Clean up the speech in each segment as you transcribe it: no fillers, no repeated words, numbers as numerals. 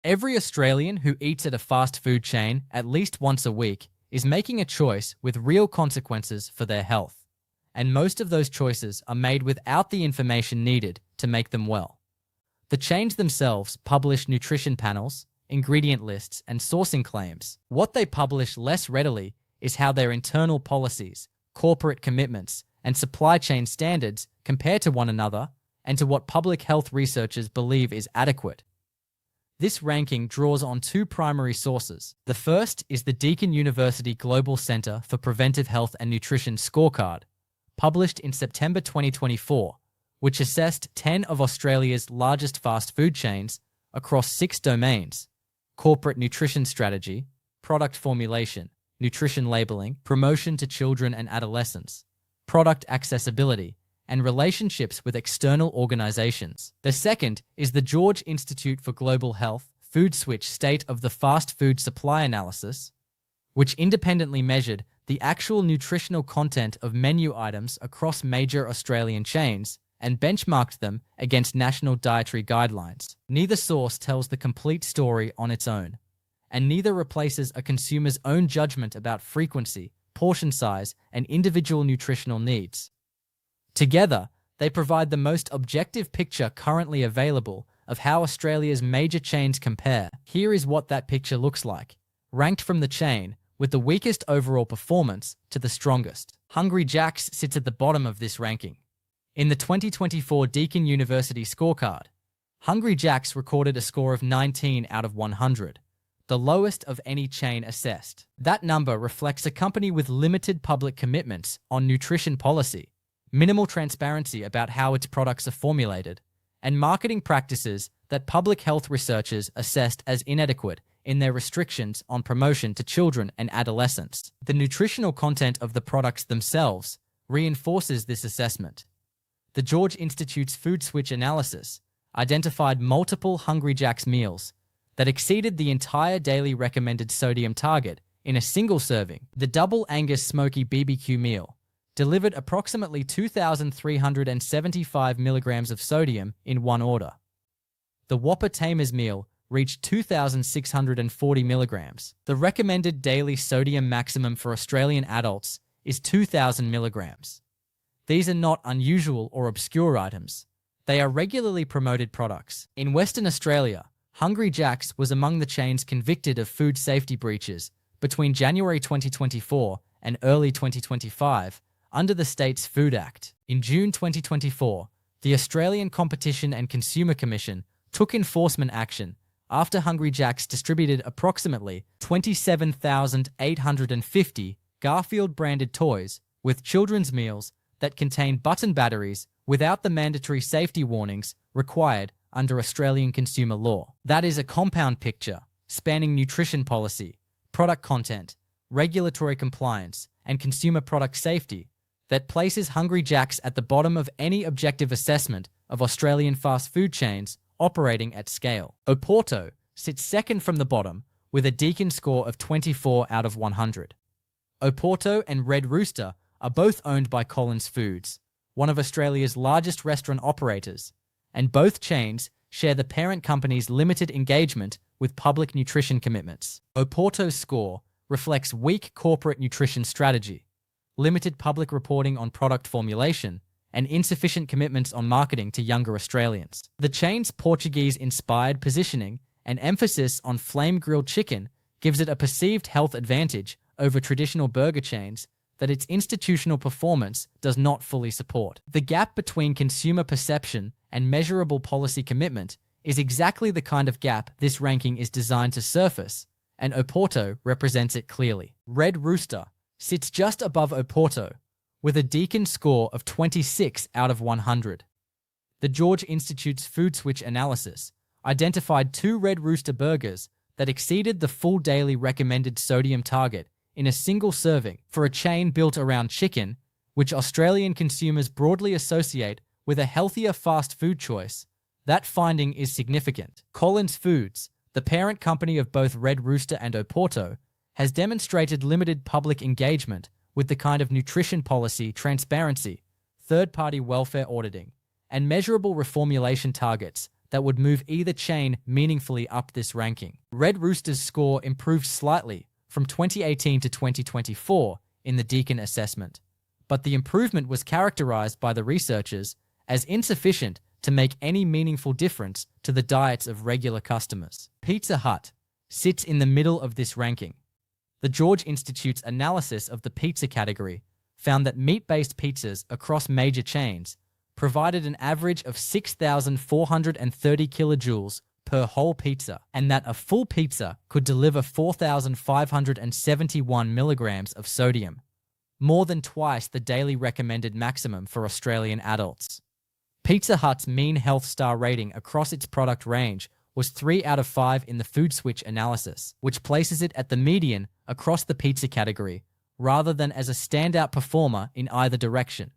Every Australian who eats at a fast food chain at least once a week is making a choice with real consequences for their health. And most of those choices are made without the information needed to make them well. The chains themselves publish nutrition panels, ingredient lists, and sourcing claims. What they publish less readily is how their internal policies, corporate commitments, and supply chain standards compare to one another and to what public health researchers believe is adequate. This ranking draws on two primary sources. The first is the Deakin University Global Centre for Preventive Health and Nutrition scorecard, published in September 2024, which assessed 10 of Australia's largest fast food chains across 6 domains: corporate nutrition strategy, product formulation, nutrition labeling, promotion to children and adolescents, product accessibility, and relationships with external organizations. The second is the George Institute for Global Health FoodSwitch State of the Fast Food Supply Analysis, which independently measured the actual nutritional content of menu items across major Australian chains and benchmarked them against national dietary guidelines. Neither source tells the complete story on its own, and neither replaces a consumer's own judgment about frequency, portion size, and individual nutritional needs. Together, they provide the most objective picture currently available of how Australia's major chains compare. Here is what that picture looks like, ranked from the chain, with the weakest overall performance to the strongest. Hungry Jack's sits at the bottom of this ranking. In the 2024 Deakin University scorecard, Hungry Jack's recorded a score of 19 out of 100, the lowest of any chain assessed. That number reflects a company with limited public commitments on nutrition policy, minimal transparency about how its products are formulated, and marketing practices that public health researchers assessed as inadequate in their restrictions on promotion to children and adolescents. The nutritional content of the products themselves reinforces this assessment. The George Institute's FoodSwitch analysis identified multiple Hungry Jack's meals that exceeded the entire daily recommended sodium target in a single serving. The Double Angus Smoky BBQ meal delivered approximately 2,375 milligrams of sodium in one order. The Whopper Tamers meal reached 2,640 milligrams. The recommended daily sodium maximum for Australian adults is 2,000 milligrams. These are not unusual or obscure items. They are regularly promoted products. In Western Australia, Hungry Jack's was among the chains convicted of food safety breaches between January 2024 and early 2025 under the state's Food Act. In June 2024, the Australian Competition and Consumer Commission took enforcement action after Hungry Jack's distributed approximately 27,850 Garfield-branded toys with children's meals that contained button batteries without the mandatory safety warnings required under Australian consumer law. That is a compound picture spanning nutrition policy, product content, regulatory compliance, and consumer product safety that places Hungry Jack's at the bottom of any objective assessment of Australian fast food chains operating at scale. Oporto sits second from the bottom with a Deakin score of 24 out of 100. Oporto and Red Rooster are both owned by Collins Foods, one of Australia's largest restaurant operators, and both chains share the parent company's limited engagement with public nutrition commitments. Oporto's score reflects weak corporate nutrition strategy, limited public reporting on product formulation, and insufficient commitments on marketing to younger Australians. The chain's Portuguese-inspired positioning and emphasis on flame-grilled chicken gives it a perceived health advantage over traditional burger chains that its institutional performance does not fully support. The gap between consumer perception and measurable policy commitment is exactly the kind of gap this ranking is designed to surface, and Oporto represents it clearly. Red Rooster sits just above Oporto, with a Deakin score of 26 out of 100. The George Institute's FoodSwitch analysis identified 2 Red Rooster burgers that exceeded the full daily recommended sodium target in a single serving for a chain built around chicken, which Australian consumers broadly associate with a healthier fast food choice. That finding is significant. Collins Foods, the parent company of both Red Rooster and Oporto, has demonstrated limited public engagement with the kind of nutrition policy transparency, third-party welfare auditing, and measurable reformulation targets that would move either chain meaningfully up this ranking. Red Rooster's score improved slightly from 2018 to 2024 in the Deakin assessment, but the improvement was characterized by the researchers as insufficient to make any meaningful difference to the diets of regular customers. Pizza Hut sits in the middle of this ranking. The George Institute's analysis of the pizza category found that meat-based pizzas across major chains provided an average of 6,430 kilojoules per whole pizza, and that a full pizza could deliver 4,571 milligrams of sodium, more than twice the daily recommended maximum for Australian adults. Pizza Hut's mean health star rating across its product range was 3 out of 5 in the FoodSwitch analysis, which places it at the median across the pizza category, rather than as a standout performer in either direction.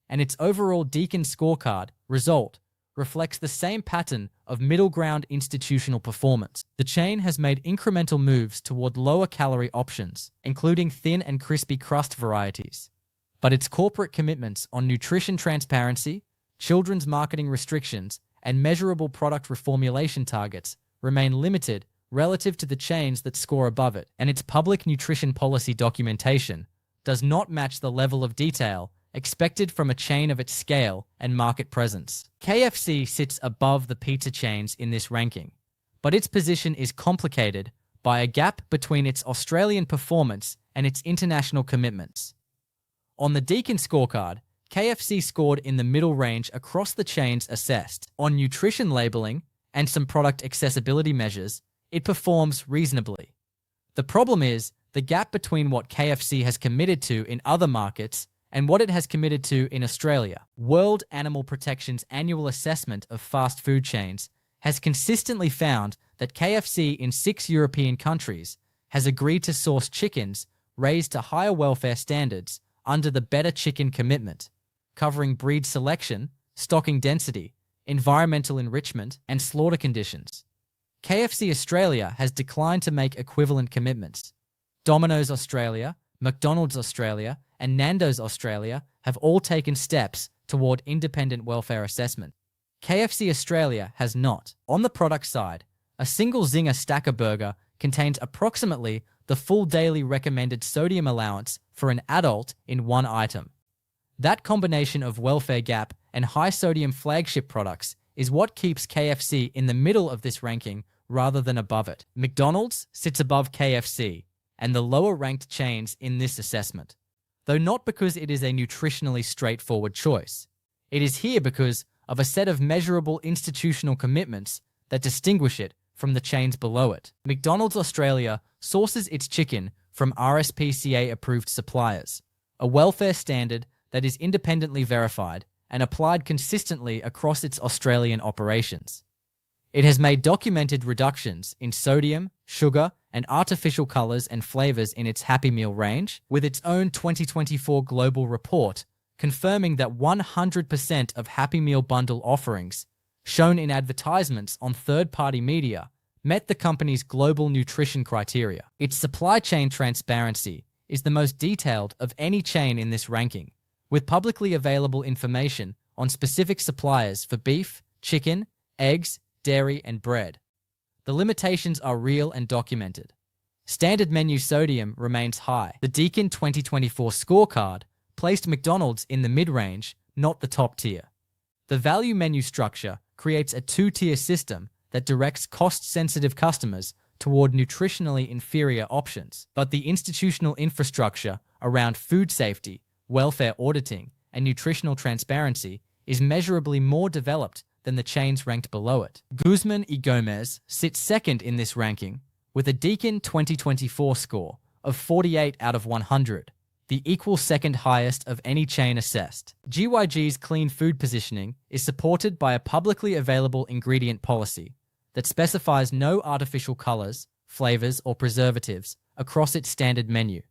And its overall Deakin scorecard result reflects the same pattern of middle ground institutional performance. The chain has made incremental moves toward lower calorie options, including thin and crispy crust varieties. But its corporate commitments on nutrition transparency, children's marketing restrictions, and measurable product reformulation targets remain limited relative to the chains that score above it, and its public nutrition policy documentation does not match the level of detail expected from a chain of its scale and market presence. KFC sits above the pizza chains in this ranking, but its position is complicated by a gap between its Australian performance and its international commitments. On the Deakin scorecard, KFC scored in the middle range across the chains assessed. On nutrition labeling and some product accessibility measures, it performs reasonably. The problem is the gap between what KFC has committed to in other markets and what it has committed to in Australia. World Animal Protection's annual assessment of fast food chains has consistently found that KFC in 6 European countries has agreed to source chickens raised to higher welfare standards under the Better Chicken Commitment, covering breed selection, stocking density, environmental enrichment, and slaughter conditions. KFC Australia has declined to make equivalent commitments. Domino's Australia, McDonald's Australia, and Nando's Australia have all taken steps toward independent welfare assessment. KFC Australia has not. On the product side, a single Zinger Stacker burger contains approximately the full daily recommended sodium allowance for an adult in one item. That combination of welfare gap and high sodium flagship products is what keeps KFC in the middle of this ranking rather than above it. McDonald's sits above KFC and the lower ranked chains in this assessment, though not because it is a nutritionally straightforward choice. It is here because of a set of measurable institutional commitments that distinguish it from the chains below it. McDonald's Australia sources its chicken from RSPCA-approved suppliers, a welfare standard that is independently verified and applied consistently across its Australian operations. It has made documented reductions in sodium, sugar, and artificial colors and flavors in its Happy Meal range, with its own 2024 global report confirming that 100% of Happy Meal bundle offerings shown in advertisements on third-party media met the company's global nutrition criteria. Its supply chain transparency is the most detailed of any chain in this ranking, with publicly available information on specific suppliers for beef, chicken, eggs, dairy, and bread. The limitations are real and documented. Standard menu sodium remains high. The Deakin 2024 scorecard placed McDonald's in the mid-range, not the top tier. The value menu structure creates a two-tier system that directs cost-sensitive customers toward nutritionally inferior options. But the institutional infrastructure around food safety, welfare auditing, and nutritional transparency is measurably more developed than the chains ranked below it. Guzman y Gomez sits second in this ranking with a Deakin 2024 score of 48 out of 100, the equal second highest of any chain assessed. GYG's clean food positioning is supported by a publicly available ingredient policy that specifies no artificial colors, flavors, or preservatives across its standard menu.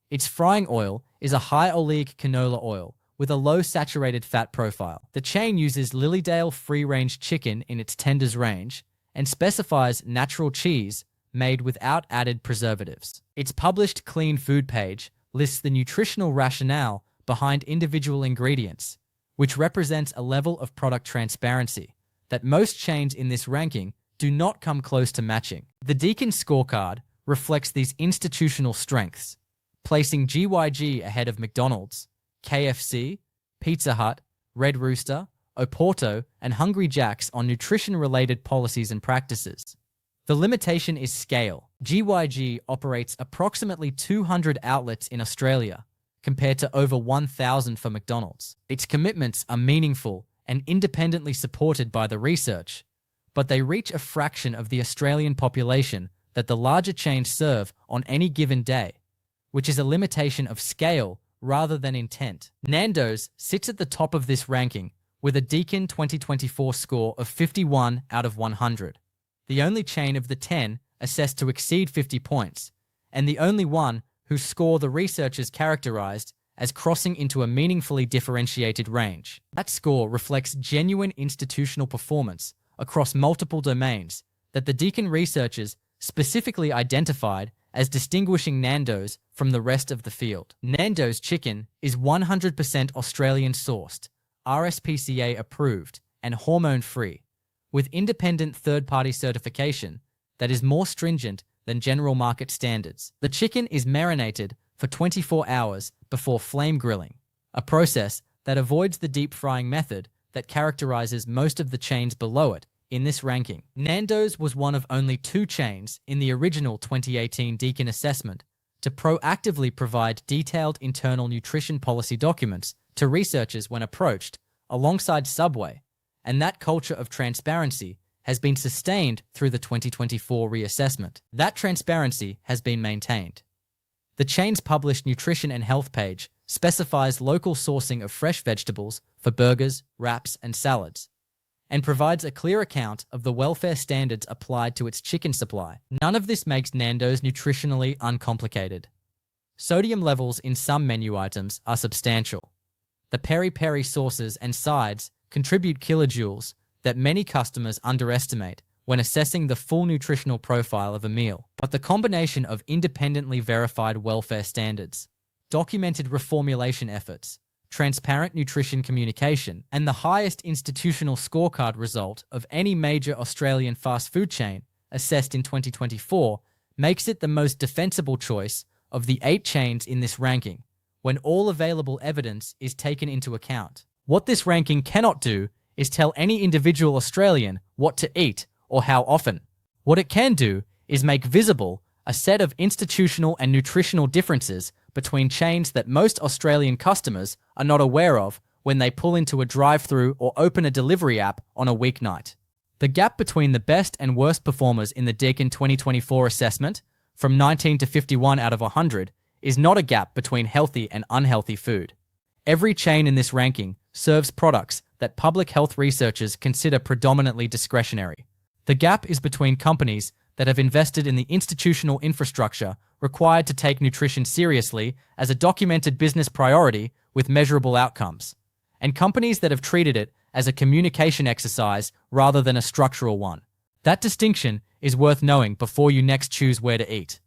Its frying oil is a high oleic canola oil with a low saturated fat profile. The chain uses Lilydale free-range chicken in its tenders range and specifies natural cheese made without added preservatives. Its published clean food page lists the nutritional rationale behind individual ingredients, which represents a level of product transparency that most chains in this ranking do not come close to matching. The Deakin scorecard reflects these institutional strengths, placing GYG ahead of McDonald's, KFC, Pizza Hut, Red Rooster, Oporto, and Hungry Jack's on nutrition-related policies and practices. The limitation is scale. GYG operates approximately 200 outlets in Australia, compared to over 1,000 for McDonald's. Its commitments are meaningful and independently supported by the research, but they reach a fraction of the Australian population that the larger chains serve on any given day, which is a limitation of scale rather than intent. Nando's sits at the top of this ranking with a Deakin 2024 score of 51 out of 100, the only chain of the 10 assessed to exceed 50 points, and the only one whose score the researchers characterized as crossing into a meaningfully differentiated range. That score reflects genuine institutional performance across multiple domains that the Deakin researchers specifically identified as distinguishing Nando's from the rest of the field. Nando's chicken is 100% Australian sourced, RSPCA approved, and hormone-free, with independent third-party certification that is more stringent than general market standards. The chicken is marinated for 24 hours before flame grilling, a process that avoids the deep frying method that characterizes most of the chains below it in this ranking. Nando's was one of only 2 chains in the original 2018 Deakin assessment to proactively provide detailed internal nutrition policy documents to researchers when approached, alongside Subway, and that culture of transparency has been sustained through the 2024 reassessment. That transparency has been maintained. The chain's published nutrition and health page specifies local sourcing of fresh vegetables for burgers, wraps, and salads, and provides a clear account of the welfare standards applied to its chicken supply. None of this makes Nando's nutritionally uncomplicated. Sodium levels in some menu items are substantial. The peri-peri sauces and sides contribute kilojoules that many customers underestimate when assessing the full nutritional profile of a meal. But the combination of independently verified welfare standards, documented reformulation efforts, transparent nutrition communication, and the highest institutional scorecard result of any major Australian fast food chain assessed in 2024 makes it the most defensible choice of the 8 chains in this ranking when all available evidence is taken into account. What this ranking cannot do is tell any individual Australian what to eat or how often. What it can do is make visible a set of institutional and nutritional differences between chains that most Australian customers are not aware of when they pull into a drive-through or open a delivery app on a weeknight. The gap between the best and worst performers in the Deakin 2024 assessment, from 19 to 51 out of 100, is not a gap between healthy and unhealthy food. Every chain in this ranking serves products that public health researchers consider predominantly discretionary. The gap is between companies that have invested in the institutional infrastructure required to take nutrition seriously as a documented business priority with measurable outcomes, and companies that have treated it as a communication exercise rather than a structural one. That distinction is worth knowing before you next choose where to eat.